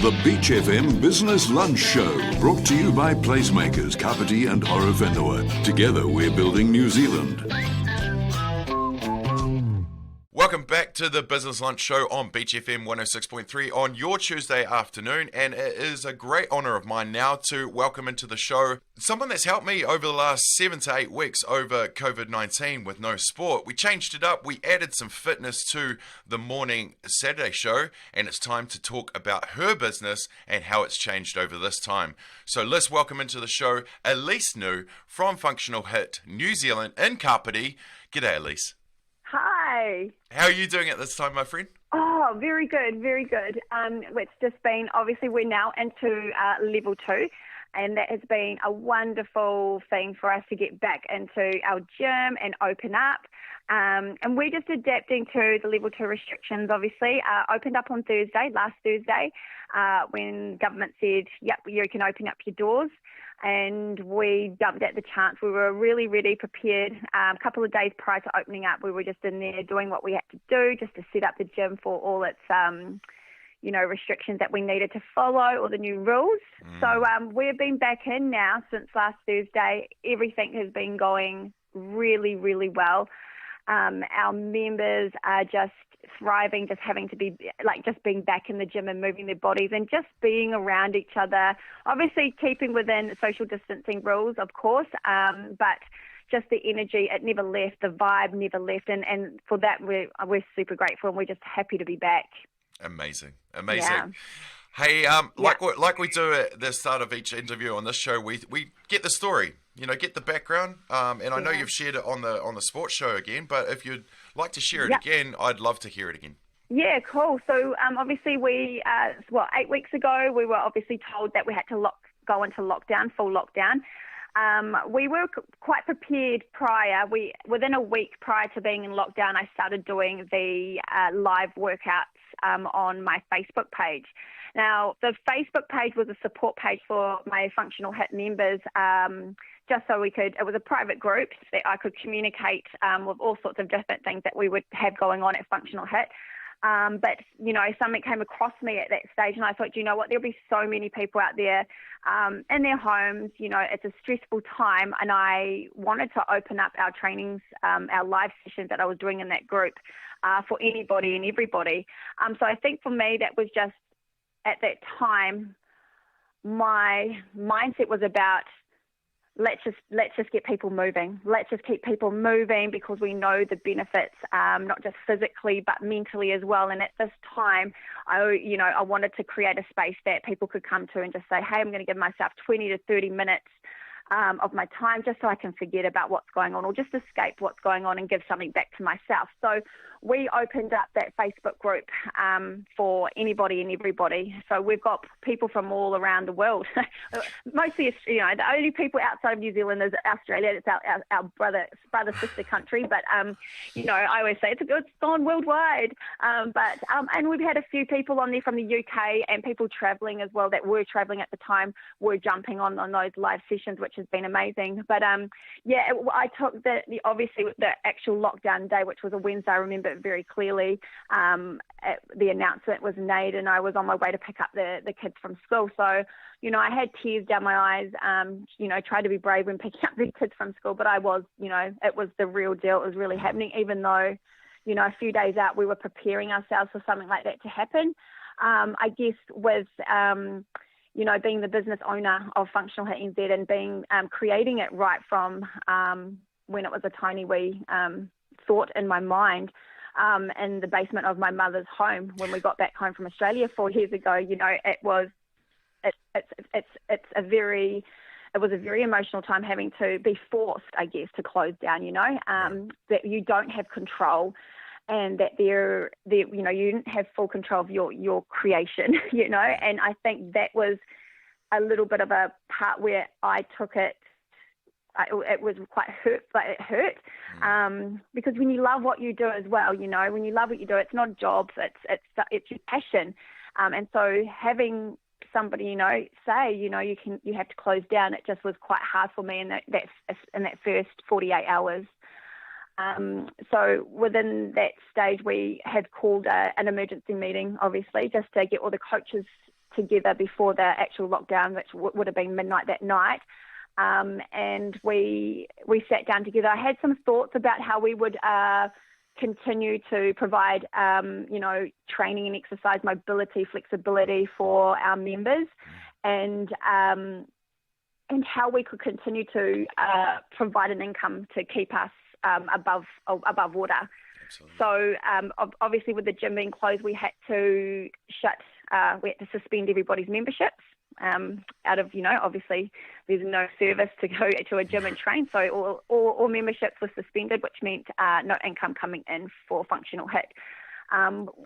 The Beach FM Business Lunch Show, brought to you by PlaceMakers Kapiti Horowhenua. Together we're building New Zealand. Welcome back to the Business Lunch Show on Beach FM 106.3 on your Tuesday afternoon, and it is a great honour of mine now to welcome into the show someone that's helped me over the last 7 to 8 weeks over COVID-19 with no sport. We changed it up, we added some fitness to the morning Saturday show, and it's time to talk about her business and how it's changed over this time. So let's welcome into the show Elise Niu from Functional HIIT New Zealand in Kapiti. G'day, Elise. Hi. How are you doing at this time, my friend? Oh, very good, very good. It's just been, obviously we're now into level 2, and that has been a wonderful thing for us to get back into our gym and open up. And we're just adapting to the level 2 restrictions, obviously. Opened up on last Thursday, when government said, yep, you can open up your doors. And we jumped at the chance. We were really, really prepared. A couple of days prior to opening up, we were just in there doing what we had to do just to set up the gym for all its, restrictions that we needed to follow, or the new rules. So we've been back in now since last Thursday. Everything has been going really, really well. Our members are just thriving, just having to be just being back in the gym and moving their bodies and just being around each other, obviously keeping within social distancing rules, of course, but just the energy, it never left, the vibe never left, and for that we're super grateful, and we're just happy to be back. Amazing. Yeah. Hey, like we do at the start of each interview on this show, we get the story, get the background, and I know you've shared it on the sports show again, but if you'd like to share it again, I'd love to hear it again. Yeah, cool. So obviously 8 weeks ago, we were obviously told that we had to go into lockdown, full lockdown. We were quite prepared prior. Within a week prior to being in lockdown, I started doing the live workouts on my Facebook page. Now, the Facebook page was a support page for my Functional HIIT members, just so it was a private group that I could communicate with all sorts of different things that we would have going on at Functional HIIT. But, something came across me at that stage, and I thought, you know what, there'll be so many people out there in their homes. It's a stressful time, and I wanted to open up our trainings, our live sessions that I was doing in that group for anybody and everybody. So I think for me, that was just, at that time, my mindset was about, let's just get people moving. Let's just keep people moving, because we know the benefits, not just physically but mentally as well. And at this time, I wanted to create a space that people could come to and just say, hey, I'm going to give myself 20 to 30 minutes of my time, just so I can forget about what's going on, or just escape what's going on and give something back to myself. So we opened up that Facebook group for anybody and everybody. So we've got people from all around the world. Mostly, the only people outside of New Zealand is Australia. It's our brother sister country. But I always say it's gone worldwide. And we've had a few people on there from the UK, and people travelling as well that were travelling at the time were jumping on those live sessions, which has been amazing. But I took the actual lockdown day, which was a Wednesday. I remember it very clearly. The announcement was made, and I was on my way to pick up the kids from school. So, I had tears down my eyes, tried to be brave when picking up the kids from school, but I was, it was the real deal. It was really happening, even though, a few days out, we were preparing ourselves for something like that to happen. I guess with, being the business owner of Functional HIIT NZ and being creating it right from when it was a tiny wee thought in my mind, in the basement of my mother's home when we got back home from Australia 4 years ago. It was a very emotional time, having to be forced, I guess, to close down. That you don't have control, and that you didn't have full control of your creation. And I think that was a little bit of a part where I took it. It was quite hurt, but it hurt, because when you love what you do as well, when you love what you do, it's not a job, it's your passion, and so having somebody, say, you have to close down, it just was quite hard for me in that first 48 hours. So within that stage, we had called an emergency meeting, obviously, just to get all the coaches together before the actual lockdown, which would have been midnight that night. And we sat down together. I had some thoughts about how we would continue to provide, training and exercise, mobility, flexibility for our members, and how we could continue to provide an income to keep us above water. Absolutely. So obviously, with the gym being closed, we had to suspend everybody's memberships. Out of, obviously there's no service to go to a gym and train, so all memberships were suspended, which meant no income coming in for Functional HIIT.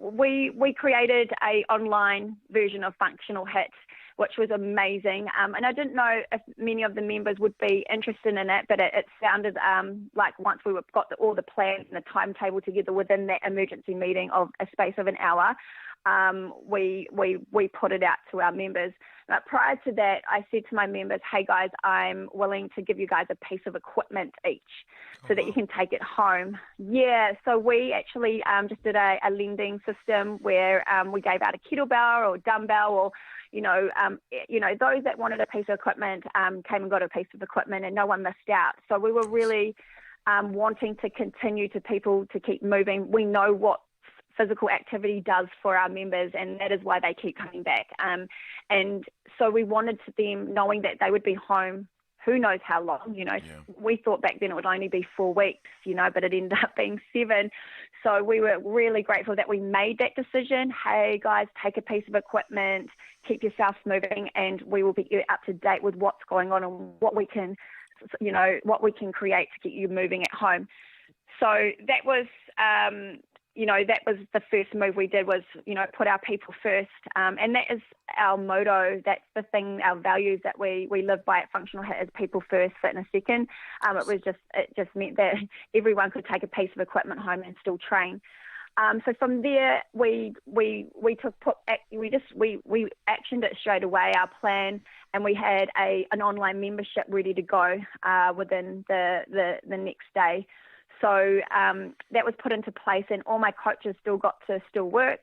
We created a online version of Functional HIIT, which was amazing, and I didn't know if many of the members would be interested in it, but it sounded like once we got all the plans and the timetable together within that emergency meeting of a space of an hour, we put it out to our members. But prior to that, I said to my members, hey guys, I'm willing to give you guys a piece of equipment each so that you can take it home. Yeah, so we actually just did a lending system where we gave out a kettlebell or dumbbell, or those that wanted a piece of equipment came and got a piece of equipment, and no one missed out. So we were really wanting to continue to people to keep moving. We know what physical activity does for our members, and that is why they keep coming back. And so we wanted to them, knowing that they would be home who knows how long, We thought back then it would only be 4 weeks, but it ended up being 7. So we were really grateful that we made that decision. Hey guys, take a piece of equipment, keep yourselves moving, and we will be up to date with what's going on and what we can create to get you moving at home. So that was, that was the first move we did, was, put our people first. And that is our motto. That's the thing, our values that we live by at Functional HIIT is people first, fitness second. It just meant that everyone could take a piece of equipment home and still train. So from there, we actioned it straight away, our plan, and we had an online membership ready to go within the next day. So that was put into place, and all my coaches still got to work,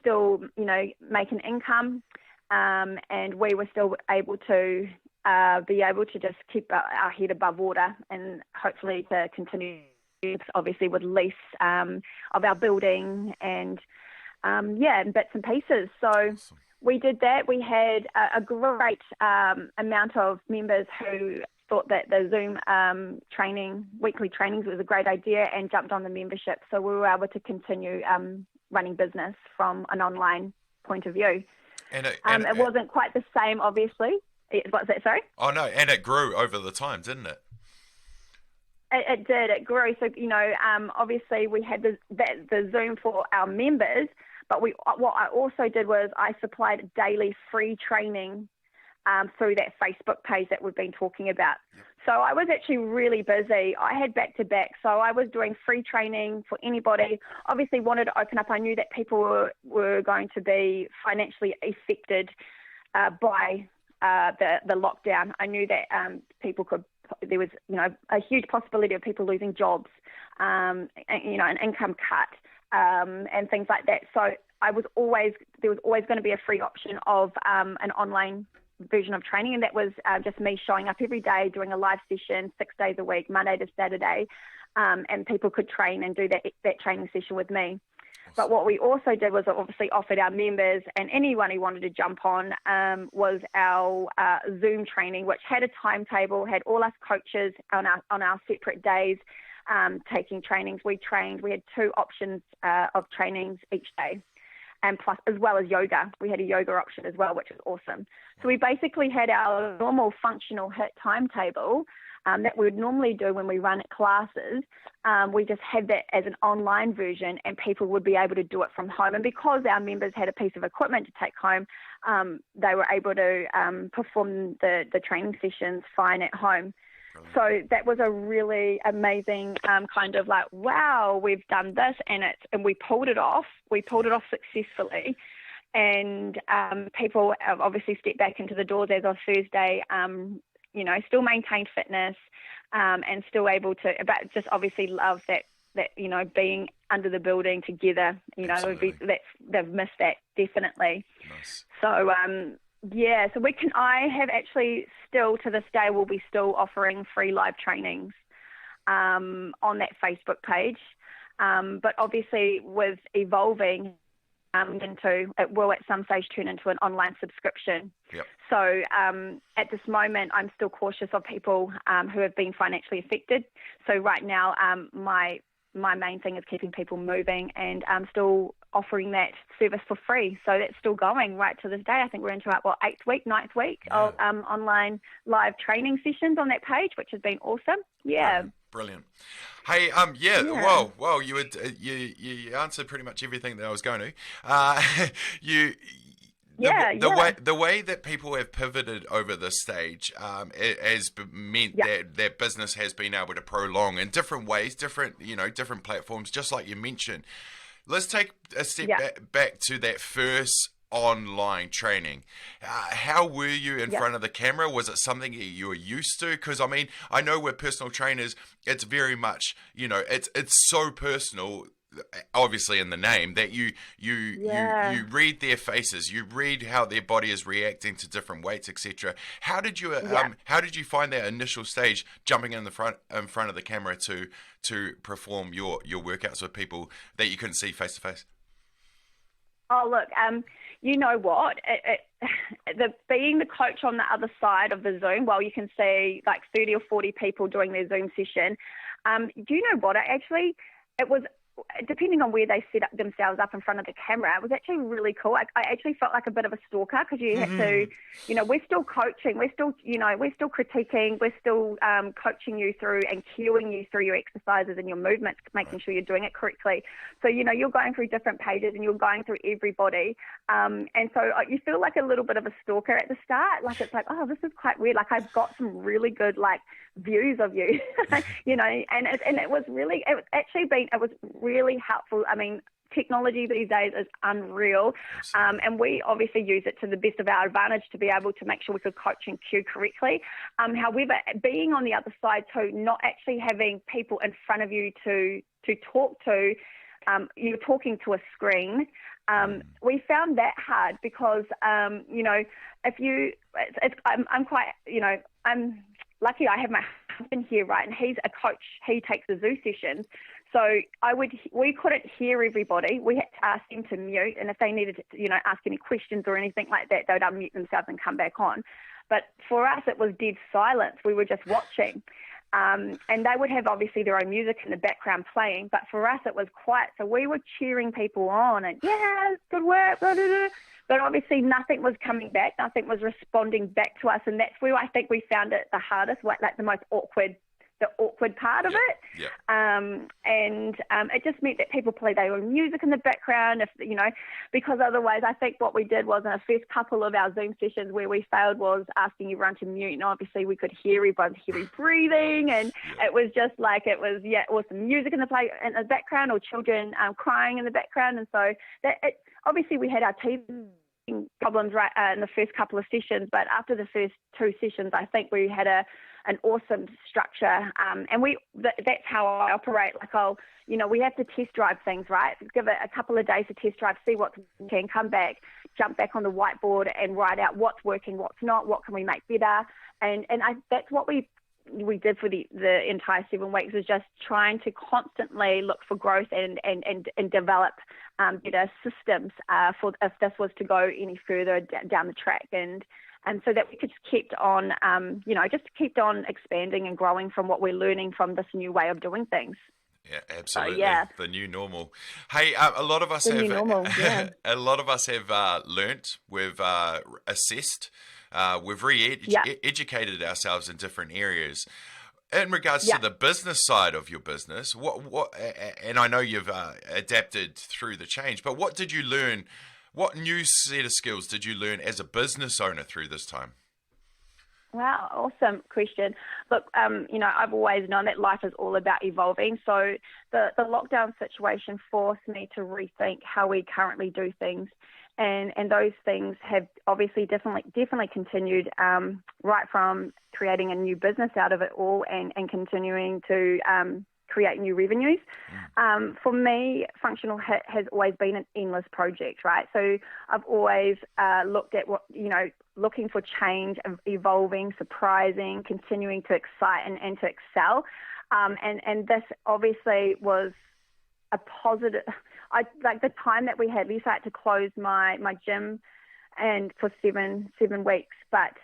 make an income, and we were still able to just keep our head above water, and hopefully to continue, obviously, with lease of our building and bits and pieces. So awesome. We did that. We had a great amount of members who thought that the Zoom weekly trainings was a great idea, and jumped on the membership. So we were able to continue running business from an online point of view. And it wasn't quite the same, obviously. What's that, sorry? Oh, no, and it grew over the time, didn't it? It did. It grew. So, obviously we had the Zoom for our members, but what I also did was I supplied daily free training through that Facebook page that we've been talking about. Yep. So I was actually really busy. I had back-to-back. So I was doing free training for anybody. Obviously wanted to open up. I knew that people were going to be financially affected by the lockdown. I knew that there was, a huge possibility of people losing jobs, an income cut, and things like that. So there was always going to be a free option of an online version of training, and that was just me showing up every day, doing a live session 6 days a week, Monday to Saturday, and people could train and do that training session with me. Awesome. But what we also did was obviously offered our members and anyone who wanted to jump on was our Zoom training, which had a timetable, had all us coaches on our separate days taking trainings. We had 2 options of trainings each day. And plus, as well as yoga. We had a yoga option as well, which was awesome. So we basically had our normal Functional HIIT timetable that we would normally do when we run classes. We just had that as an online version, and people would be able to do it from home. And because our members had a piece of equipment to take home, they were able to perform the training sessions fine at home. So that was a really amazing kind of like, wow, we've done this, and we pulled it off. We pulled it off successfully, and people have obviously stepped back into the doors as of Thursday. Still maintained fitness and still able to, but just obviously love that that, being under the building together, they've missed that definitely. Nice. So, so I have actually still to this day will be still offering free live trainings on that Facebook page. But obviously with evolving it will at some stage turn into an online subscription. Yep. So at this moment, I'm still cautious of people who have been financially affected. So right now, my main thing is keeping people moving, and I'm still offering that service for free. So that's still going right to this day. I think we're into our 9th week of online live training sessions on that page, which has been awesome. Yeah. Brilliant. Hey, well, you answered pretty much everything that I was going to. The way that people have pivoted over this stage has meant that their business has been able to prolong in different ways, different platforms, just like you mentioned. Let's take a step back to that first online training. How were you in front of the camera? Was it something that you were used to? Because I know with personal trainers, it's very much, it's so personal, obviously in the name, that you read their faces, you read how their body is reacting to different weights, etc. How did you find that initial stage, jumping in front of the camera to perform your workouts with people that you couldn't see face to face? Oh, look, you know what? Being the coach on the other side of the Zoom, while you can see like 30 or 40 people doing their Zoom session, do you know what? It was, depending on where they set up themselves up in front of the camera, it was actually really cool. I actually felt like a bit of a stalker, because you have to, we're still coaching, we're still critiquing, we're still coaching you through and cueing you through your exercises and your movements, making sure you're doing it correctly. So, you're going through different pages and you're going through everybody. And so you feel like a little bit of a stalker at the start. Like, it's like, oh, this is quite weird. Like, I've got some really good, views of you, and it was really helpful. Technology these days is unreal, and we obviously use it to the best of our advantage to be able to make sure we could coach and cue correctly. However, being on the other side too, not actually having people in front of you to talk to, you're talking to a screen. We found that hard because, I'm lucky I have my husband here, right, and he's a coach. He takes the Zoo sessions. So we couldn't hear everybody. We had to ask them to mute, and if they needed to, ask any questions or anything like that, they'd unmute themselves and come back on. But for us, it was dead silence. We were just watching. And they would have obviously their own music in the background playing, but for us it was quiet. So we were cheering people on and good work, blah, blah, blah. But obviously nothing was coming back, nothing was responding back to us, and that's where I think we found it the hardest, like the most awkward part of it. It just meant that people played their own music in the background, because otherwise I think what we did was in the first couple of our Zoom sessions where we failed was asking everyone to mute, and obviously we could hear everyone's heavy breathing, and it was just like it was some music in the background, or children crying in the background, and so obviously we had our teething problems right in the first couple of sessions, but after the first two sessions I think we had an awesome structure, and that's how I operate. Like we have to test drive things, right? Give it a couple of days to test drive, see what's working, come back, jump back on the whiteboard and write out what's working, what's not, what can we make better, and that's what we did for the entire 7 weeks, is just trying to constantly look for growth and develop better systems for if this was to go any further down the track, and so that we could just keep on expanding and growing from what we're learning from this new way of doing things. Yeah, absolutely. The new normal. Hey, a lot of us have learnt. We've assessed. We've educated ourselves in different areas. In regards to the business side of your business, what? And I know you've adapted through the change, but what did you learn? What new set of skills did you learn as a business owner through this time? Wow, awesome question. Look, I've always known that life is all about evolving. So the lockdown situation forced me to rethink how we currently do things. And those things have obviously definitely continued, right from creating a new business out of it all and continuing to create new revenues. For me, Functional HIIT has always been an endless project, right? So I've always looked at looking for change, evolving, surprising, continuing to excite and to excel. And this obviously was a positive. Like the time that we had, Lisa had to close my gym and for seven weeks. But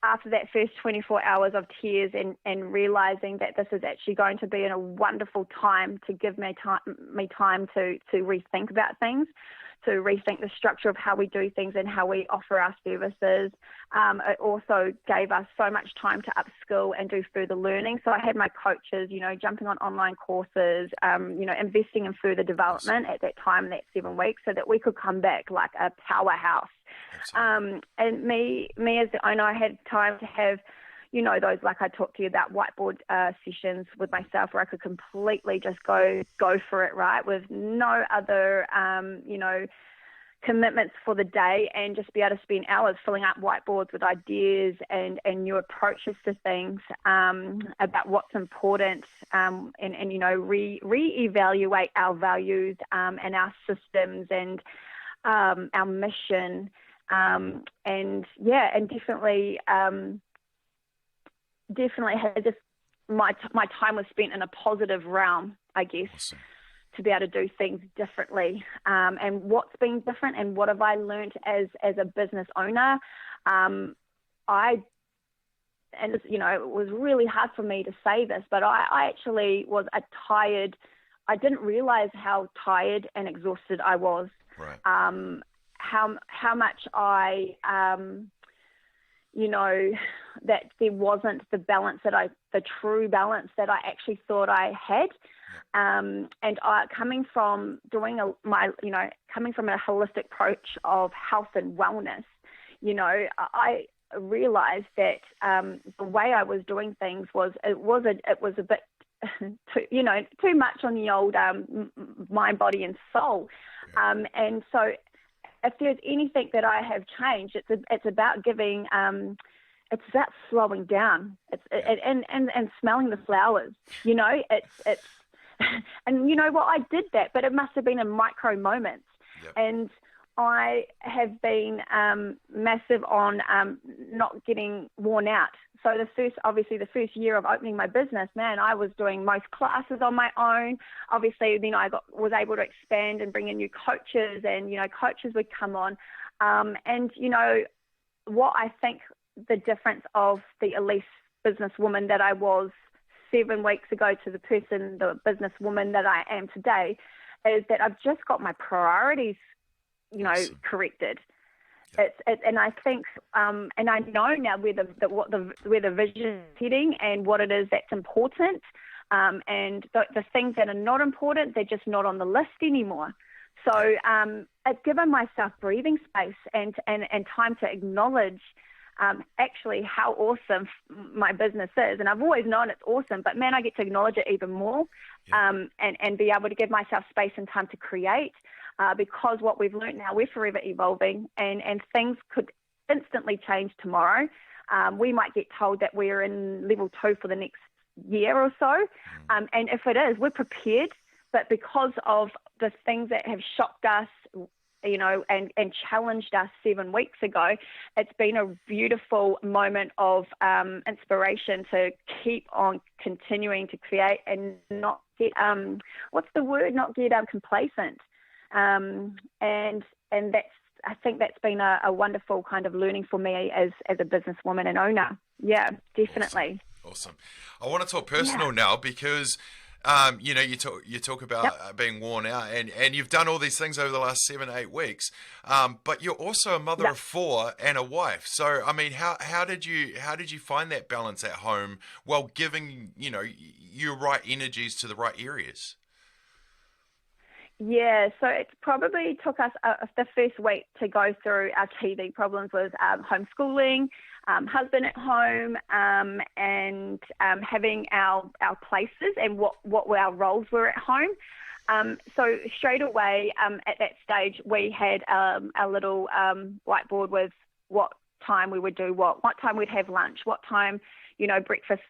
after that first 24 hours of tears and realizing that this is actually going to be a wonderful time to give me time to rethink about things, to rethink the structure of how we do things and how we offer our services. It also gave us so much time to upskill and do further learning. So I had my coaches, jumping on online courses, investing in further development at that time, that 7 weeks, so that we could come back like a powerhouse. And me as the owner, I had time to have, those, like I talked to you about, whiteboard sessions with myself where I could completely just go for it, right, with no other, commitments for the day, and just be able to spend hours filling up whiteboards with ideas and new approaches to things, about what's important, and re-evaluate our values and our systems and our mission. And definitely had just my time was spent in a positive realm, I guess. Awesome. To be able to do things differently, and what's been different, and what have I learned as a business owner. It was really hard for me to say this, but I actually was I didn't realize how tired and exhausted I was. Right. How much that there wasn't the true balance that I actually thought I had. And coming from a holistic approach of health and wellness, I realized that the way I was doing things was a bit too much on the old mind, body, and soul. And so, if there's anything that I have changed, it's about giving. It's about slowing down. And smelling the flowers. It's and you know what, I did that, but it must have been in micro moments. Yep. And I have been massive on not getting worn out. So the first year of opening my business, man, I was doing most classes on my own. Obviously, then I was able to expand and bring in new coaches, and coaches would come on. What I think the difference of the Elise businesswoman that I was 7 weeks ago to the businesswoman that I am today, is that I've just got my priorities, Awesome. corrected. And I think, and I know now where the vision is heading and what it is that's important, and the things that are not important, they're just not on the list anymore. So I've given myself breathing space and time to acknowledge actually how awesome my business is. And I've always known it's awesome, but man, I get to acknowledge it even more, and be able to give myself space and time to create, because what we've learned now, we're forever evolving, and things could instantly change tomorrow. We might get told that we're in level 2 for the next year or so. And if it is, we're prepared, but because of the things that have shocked us, and challenged us 7 weeks ago, it's been a beautiful moment of inspiration to keep on continuing to create and not get complacent. And that's, I think that's been a wonderful kind of learning for me as a businesswoman and owner. Yeah, definitely. Awesome. I want to talk personal now, because you talk about being worn out, and you've done all these things over the last 7 to 8 weeks, but you're also a mother of 4 and a wife. So I mean, how did you find that balance at home while giving your right energies to the right areas? Yeah, so it probably took us the first week to go through our TV problems with homeschooling, husband at home, and having our places and what our roles were at home. So straight away at that stage, we had a little whiteboard with what time we would do what time we'd have lunch, what time, breakfast,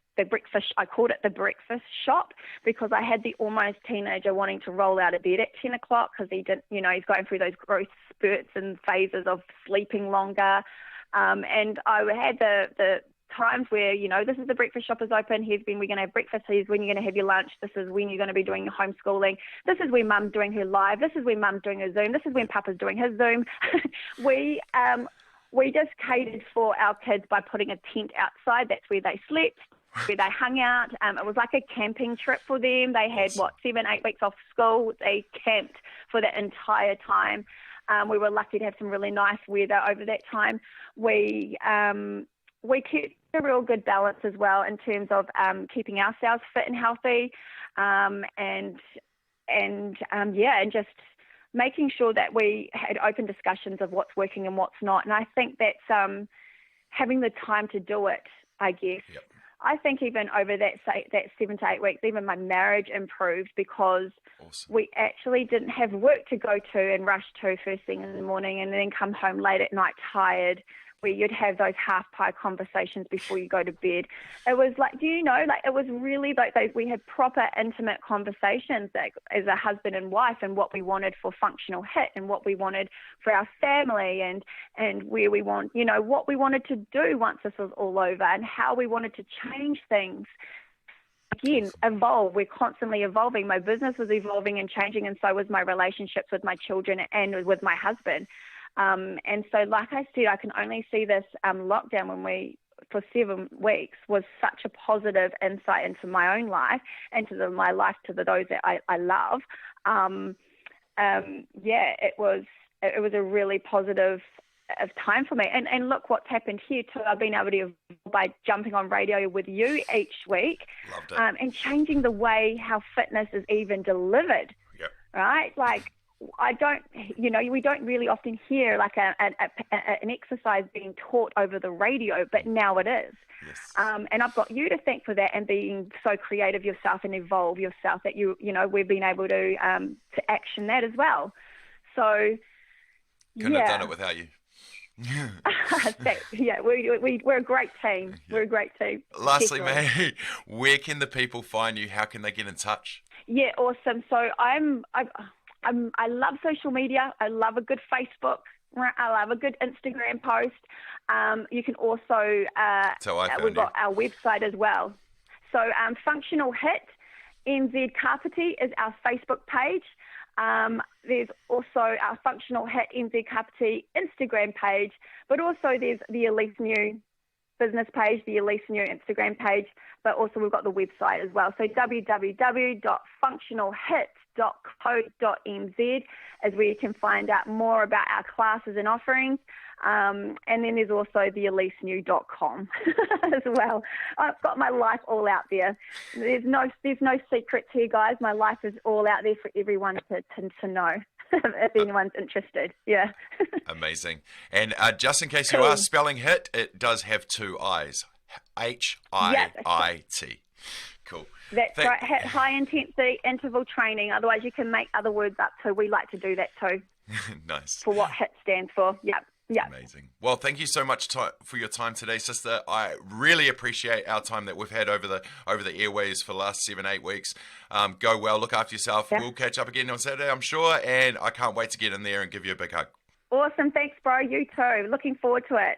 I called it the breakfast shop because I had the almost teenager wanting to roll out of bed at 10 o'clock because he didn't, he's going through those growth spurts and phases of sleeping longer. And I had the times where, this is the breakfast shop is open, we're going to have breakfast, here's when you're going to have your lunch, this is when you're going to be doing your homeschooling, this is when mum's doing her live, this is when mum's doing her Zoom, this is when papa's doing his Zoom. We just catered for our kids by putting a tent outside. That's where they slept, where they hung out. It was like a camping trip for them. They had, 7-8 weeks off school. They camped for the entire time. We were lucky to have some really nice weather over that time. We kept a real good balance as well in terms of keeping ourselves fit and healthy, and just making sure that we had open discussions of what's working and what's not. And I think that's having the time to do it, I guess. Yep. I think even over that 7 to 8 weeks, even my marriage improved because we actually didn't have work to go to and rush to first thing in the morning and then come home late at night tired, where you'd have those half-pie conversations before you go to bed. It was like, it was really like we had proper intimate conversations as a husband and wife and what we wanted for Functional HIIT and what we wanted for our family and where we want, what we wanted to do once this was all over and how we wanted to change things. Again, evolve. We're constantly evolving. My business was evolving and changing, and so was my relationships with my children and with my husband. And so, like I said, I can only see this lockdown for 7 weeks was such a positive insight into my own life and to my life to those that I love. It was a really positive time for me. And look what's happened here too. I've been able to evolve by jumping on radio with you each week. Loved it. And changing the way how fitness is even delivered. Yep. Right? Like, we don't really often hear like an exercise being taught over the radio, but now it is. Yes. And I've got you to thank for that and being so creative yourself and evolve yourself that we've been able to action that as well. So Couldn't have done it without you. We're a great team. Yeah. We're a great team. Lastly, May, where can the people find you? How can they get in touch? Yeah, awesome. So I love social media. I love a good Facebook. I love a good Instagram post. You can also, we've got our website as well. So Functional HIIT NZ Kapiti is our Facebook page. There's also our Functional HIIT NZ Kapiti Instagram page, but also there's the Elise Niu business page, the Elise Niu Instagram page, but also we've got the website as well. So www.functionalhit.co.nz is where you can find out more about our classes and offerings. And then there's also the EliseNiu.com as well. I've got my life all out there. There's no secrets here, guys. My life is all out there for everyone to know. If anyone's interested, yeah. Amazing. And just in case you are spelling HIIT, it does have 2 I's. HIIT. Cool. That's right. HIIT, high intensity interval training. Otherwise, you can make other words up too. We like to do that too. Nice. For what HIIT stands for. Yep. Yeah. Amazing. Well, thank you so much for your time today, sister. I really appreciate our time that we've had over the airways for the last 7-8 weeks. Go well, look after yourself. Yeah. We'll catch up again on Saturday, I'm sure, and I can't wait to get in there and give you a big hug. Awesome. Thanks, bro. You too. Looking forward to it.